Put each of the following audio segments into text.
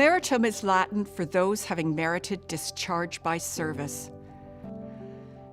Emeritum is Latin for those having merited discharge by service.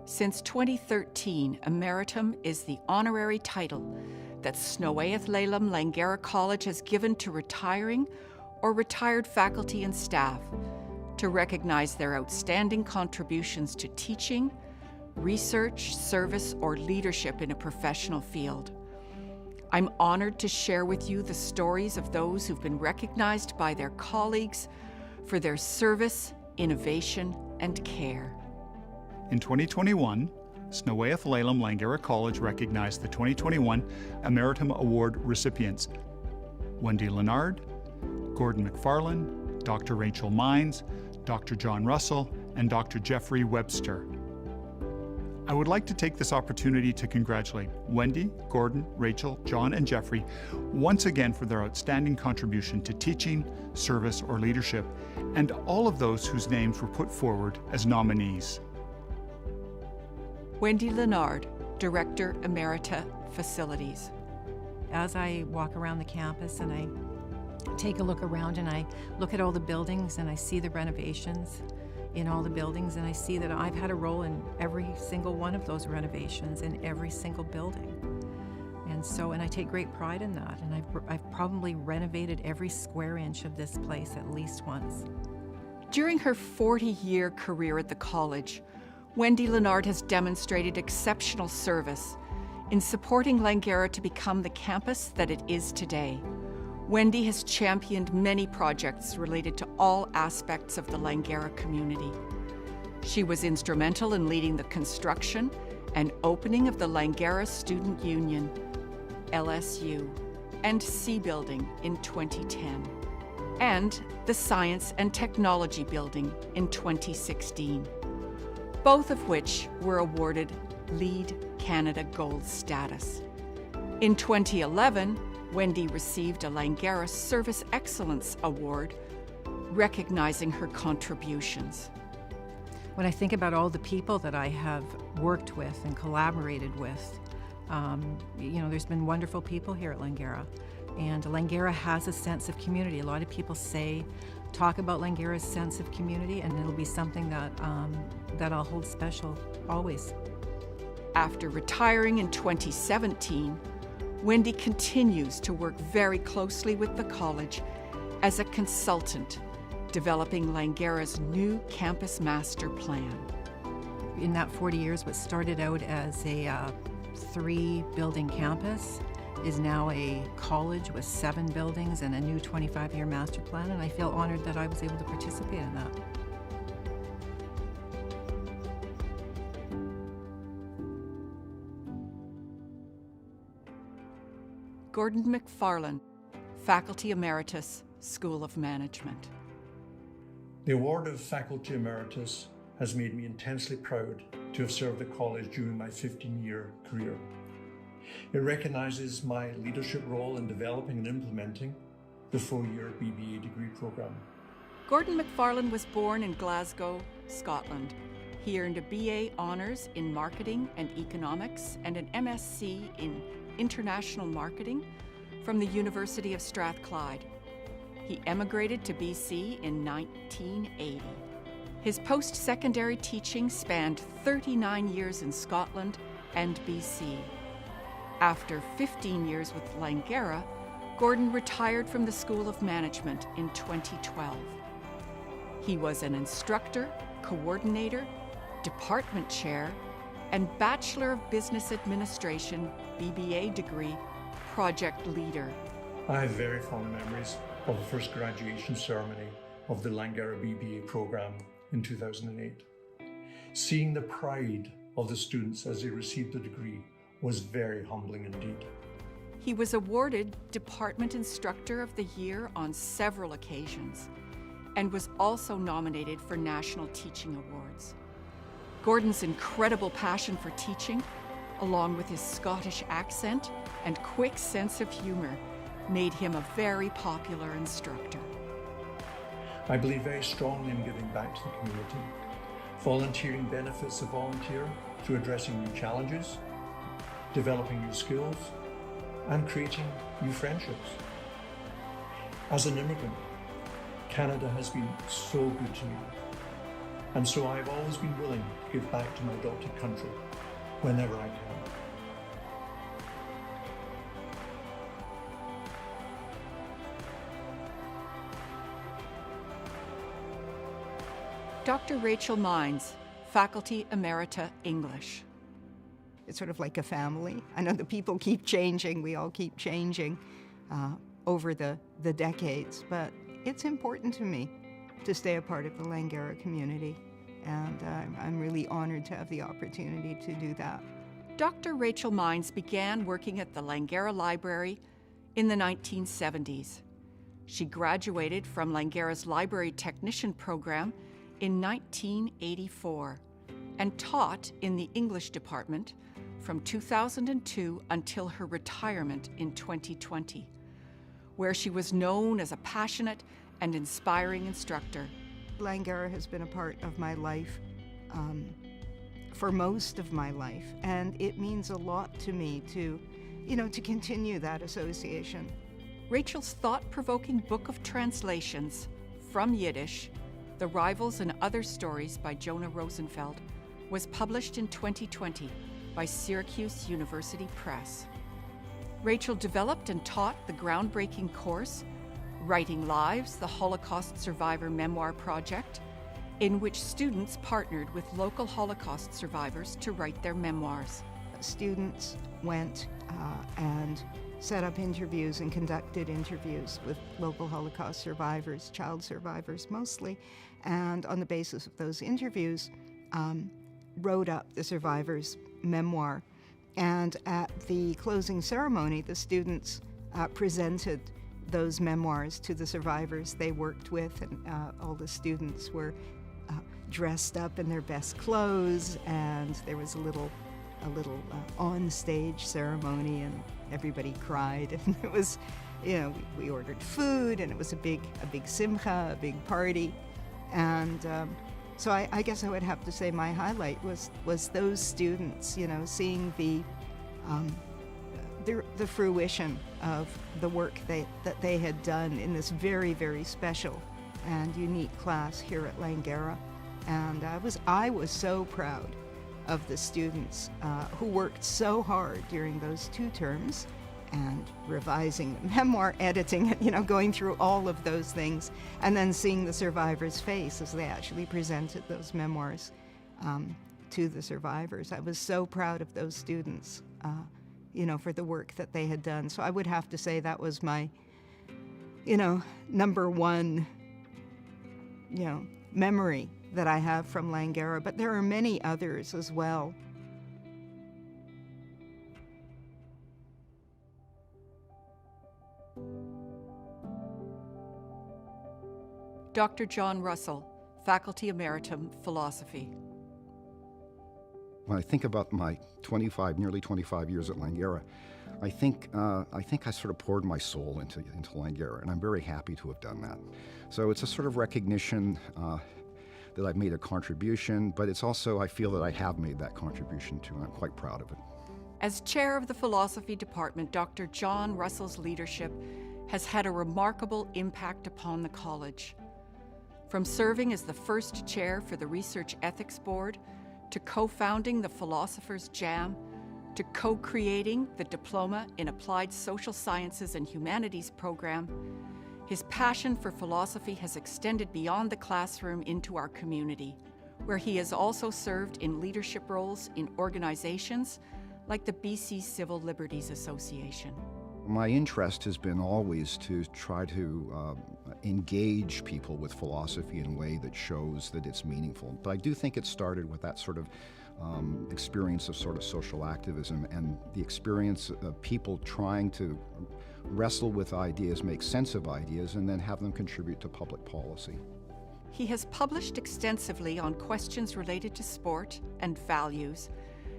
Since 2013, Emeritum is the honorary title that Snowaeth Lalem Langara College has given to retiring or retired faculty and staff to recognize their outstanding contributions to teaching, research, service, or leadership in a professional field. I'm honored to share with you the stories of those who've been recognized by their colleagues for their service, innovation, and care. In 2021, Snowaeth Lalem Langara College recognized the 2021 Emeritum Award recipients: Wendy Leonard, Gordon McFarlane, Dr. Rachel Mines, Dr. John Russell, and Dr. Jeffrey Webster. I would like to take this opportunity to congratulate Wendy, Gordon, Rachel, John, and Jeffrey once again for their outstanding contribution to teaching, service, or leadership, and all of those whose names were put forward as nominees. Wendy Leonard, Director Emerita, Facilities. As I walk around the campus and I take a look around and I look at all the buildings and I see the renovations in all the buildings, and I see that I've had a role in every single one of those renovations in every single building. And I take great pride in that, and I've probably renovated every square inch of this place at least once. During her 40-year career at the college, Wendy Leonard has demonstrated exceptional service in supporting Langara to become the campus that it is today. Wendy has championed many projects related to all aspects of the Langara community. She was instrumental in leading the construction and opening of the Langara Student Union, LSU, and C Building in 2010, and the Science and Technology Building in 2016, both of which were awarded LEED Canada Gold status. In 2011, Wendy received a Langara Service Excellence Award, recognizing her contributions. When I think about all the people that I have worked with and collaborated with, there's been wonderful people here at Langara, and Langara has a sense of community. A lot of people talk about Langara's sense of community, and it'll be something that I'll hold special always. After retiring in 2017, Wendy continues to work very closely with the college as a consultant, developing Langara's new campus master plan. In that 40 years, what started out as a 3-building campus is now a college with 7 buildings and a new 25-year master plan, and I feel honored that I was able to participate in that. Gordon McFarlane, Faculty Emeritus, School of Management. The award of Faculty Emeritus has made me intensely proud to have served the college during my 15-year career. It recognizes my leadership role in developing and implementing the 4-year BBA degree program. Gordon McFarlane was born in Glasgow, Scotland. He earned a BA Honours in Marketing and Economics and an MSc in International Marketing from the University of Strathclyde. He emigrated to BC in 1980. His post-secondary teaching spanned 39 years in Scotland and BC. After 15 years with Langara, Gordon retired from the School of Management in 2012. He was an instructor, coordinator, department chair, and Bachelor of Business Administration BBA degree project leader. I have very fond memories of the first graduation ceremony of the Langara BBA program in 2008. Seeing the pride of the students as they received the degree was very humbling indeed. He was awarded Department Instructor of the Year on several occasions and was also nominated for National Teaching Awards. Gordon's incredible passion for teaching, along with his Scottish accent and quick sense of humor, made him a very popular instructor. I believe very strongly in giving back to the community. Volunteering benefits the volunteer through addressing new challenges, developing new skills, and creating new friendships. As an immigrant, Canada has been so good to me, and so I've always been willing to give back to my adopted country whenever I can. Dr. Rachel Mines, Faculty Emerita English. It's sort of like a family. I know the people keep changing, we all keep changing over the decades, but it's important to me to stay a part of the Langara community, and I'm really honored to have the opportunity to do that. Dr. Rachel Mines began working at the Langara Library in the 1970s. She graduated from Langara's Library Technician program in 1984 and taught in the English department from 2002 until her retirement in 2020, where she was known as a passionate and inspiring instructor. Langara has been a part of my life for most of my life, and it means a lot to me to continue that association. Rachel's thought-provoking book of translations from Yiddish, The Rivals and Other Stories by Jonah Rosenfeld, was published in 2020 by Syracuse University Press. Rachel developed and taught the groundbreaking course, Writing Lives, the Holocaust Survivor Memoir Project, in which students partnered with local Holocaust survivors to write their memoirs. Students went and set up interviews and conducted interviews with local Holocaust survivors, child survivors mostly, and on the basis of those interviews, wrote up the survivors' memoir. And at the closing ceremony, the students presented those memoirs to the survivors they worked with, and all the students were dressed up in their best clothes, and there was a little on-stage ceremony, and everybody cried, and it was, we ordered food, and it was a big simcha, a big party, and so I guess I would have to say my highlight was those students, seeing the fruition of the work that they had done in this very, very special and unique class here at Langara. And I was so proud of the students who worked so hard during those 2 terms and revising the memoir, editing it, going through all of those things, and then seeing the survivors' face as they actually presented those memoirs to the survivors. I was so proud of those students, for the work that they had done. So I would have to say that was my, number one, memory that I have from Langara, but there are many others as well. Dr. John Russell, Faculty Emeritum Philosophy. When I think about my nearly 25 years at Langara, I think I sort of poured my soul into Langara, and I'm very happy to have done that. So it's a sort of recognition that I've made a contribution, but it's also, I feel that I have made that contribution too, and I'm quite proud of it. As chair of the philosophy department, Dr. John Russell's leadership has had a remarkable impact upon the college. From serving as the first chair for the Research Ethics Board, to co-founding the Philosopher's Jam, to co-creating the Diploma in Applied Social Sciences and Humanities program, his passion for philosophy has extended beyond the classroom into our community, where he has also served in leadership roles in organizations like the BC Civil Liberties Association. My interest has been always to try to engage people with philosophy in a way that shows that it's meaningful. But I do think it started with that sort of experience of sort of social activism and the experience of people trying to wrestle with ideas, make sense of ideas, and then have them contribute to public policy. He has published extensively on questions related to sport and values,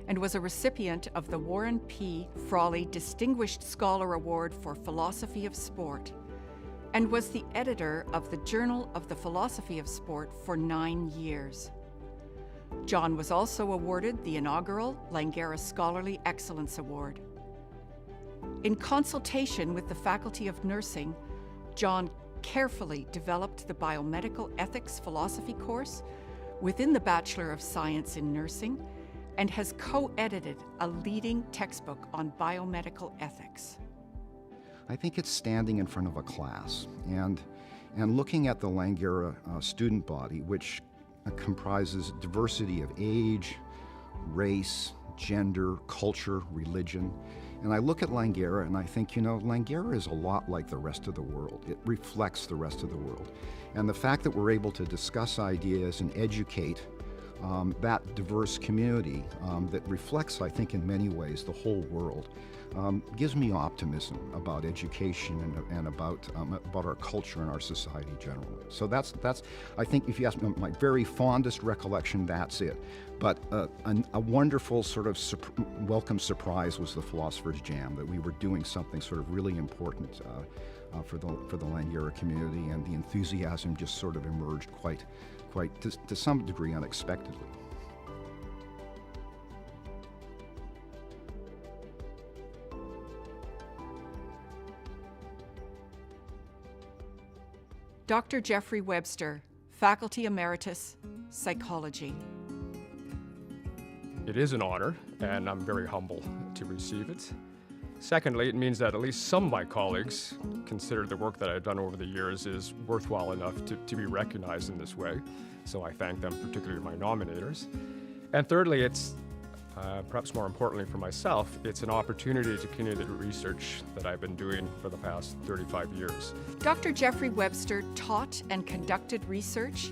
and was a recipient of the Warren P. Frawley Distinguished Scholar Award for Philosophy of Sport, and was the editor of the Journal of the Philosophy of Sport for 9 years. John was also awarded the inaugural Langara Scholarly Excellence Award. In consultation with the Faculty of Nursing, John carefully developed the biomedical ethics philosophy course within the Bachelor of Science in Nursing and has co-edited a leading textbook on biomedical ethics. I think it's standing in front of a class and looking at the Langara student body, which comprises diversity of age, race, gender, culture, religion. And I look at Langara and I think, Langara is a lot like the rest of the world. It reflects the rest of the world. And the fact that we're able to discuss ideas and educate that diverse community that reflects, I think, in many ways, the whole world, gives me optimism about education and about our culture and our society generally. So that's I think, if you ask me my very fondest recollection, that's it. But a wonderful sort of welcome surprise was the Philosopher's Jam, that we were doing something sort of really important for the Langara community, and the enthusiasm just sort of emerged quite to some degree unexpectedly. Dr. Jeffrey Webster, Faculty Emeritus, Psychology. It is an honor, and I'm very humble to receive it. Secondly, it means that at least some of my colleagues consider the work that I've done over the years is worthwhile enough to be recognized in this way. So I thank them, particularly my nominators. And thirdly, it's perhaps more importantly for myself, it's an opportunity to continue the research that I've been doing for the past 35 years. Dr. Jeffrey Webster taught and conducted research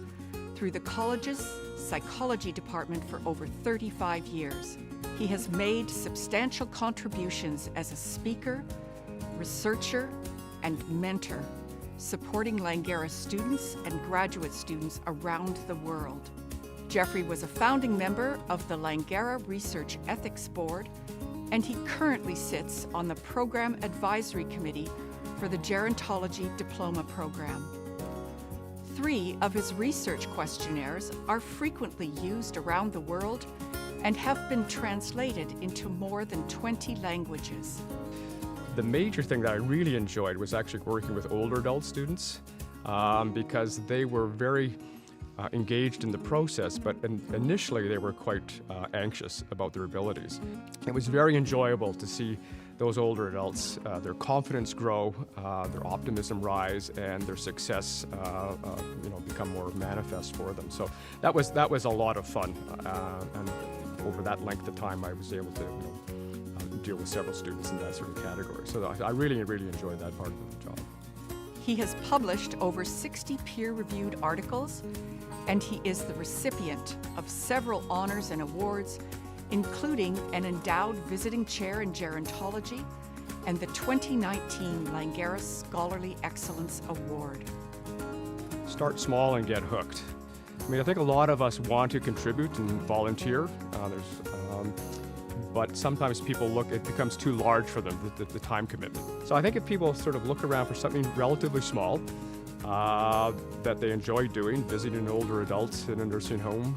through the college's psychology department for over 35 years. He has made substantial contributions as a speaker, researcher, and mentor, supporting Langara students and graduate students around the world. Jeffrey was a founding member of the Langara Research Ethics Board, and he currently sits on the Program Advisory Committee for the Gerontology Diploma Program. 3 of his research questionnaires are frequently used around the world and have been translated into more than 20 languages. The major thing that I really enjoyed was actually working with older adult students because they were very engaged in the process, but initially they were quite anxious about their abilities. It was very enjoyable to see those older adults, their confidence grow, their optimism rise, and their success become more manifest for them. So that was a lot of fun, and over that length of time I was able to deal with several students in that sort of category. So I really, really enjoyed that part of the job. He has published over 60 peer-reviewed articles, and he is the recipient of several honors and awards, including an endowed visiting chair in gerontology and the 2019 Langara Scholarly Excellence Award. Start small and get hooked. I think a lot of us want to contribute and volunteer. But sometimes people it becomes too large for them, the time commitment. So I think if people sort of look around for something relatively small that they enjoy doing, visiting older adults in a nursing home,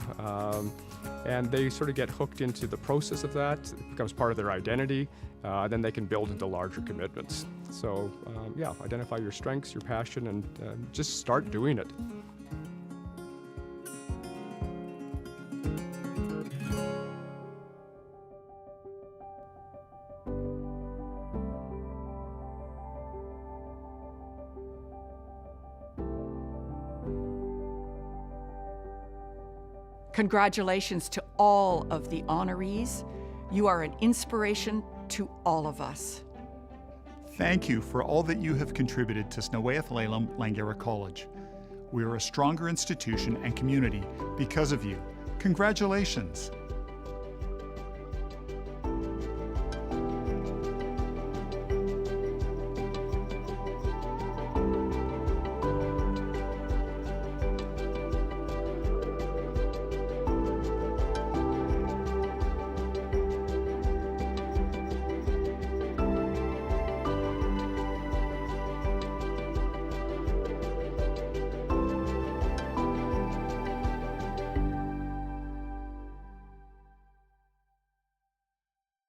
and they sort of get hooked into the process of that, it becomes part of their identity, then they can build into larger commitments. So identify your strengths, your passion, and just start doing it. Congratulations to all of the honorees. You are an inspiration to all of us. Thank you for all that you have contributed to Snowath-Laleham Langara College. We are a stronger institution and community because of you. Congratulations.